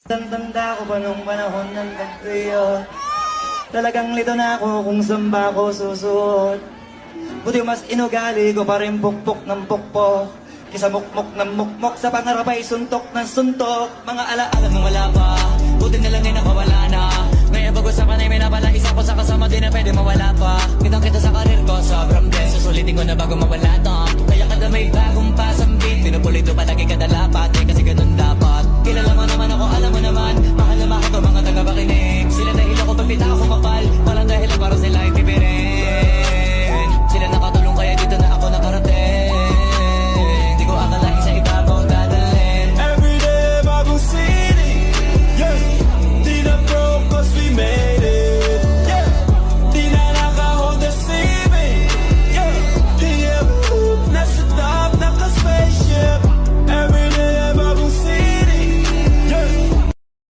Tanda ko pa nung panahon ng pagtuyo. Talagang lito na ako kung saan ba ako susuot. Buti mas inugali ko pa rin pukpok ng pukpok. Kisa mukmok ng mukmok sa pangarap ay suntok ng suntok. Mga alaala nung wala pa, buti na lang ay nakawala na. Ngayon pag-usapan ay may napala, isa ko sa kasama din na pwede mawala pa. Kitang kita sa karir ko, sobrang blessed. Susulitin ko na bago mawala to. Kaya kada may bagong pasambit, pinupulito palagi kada lapat. Kasi ganun dapat.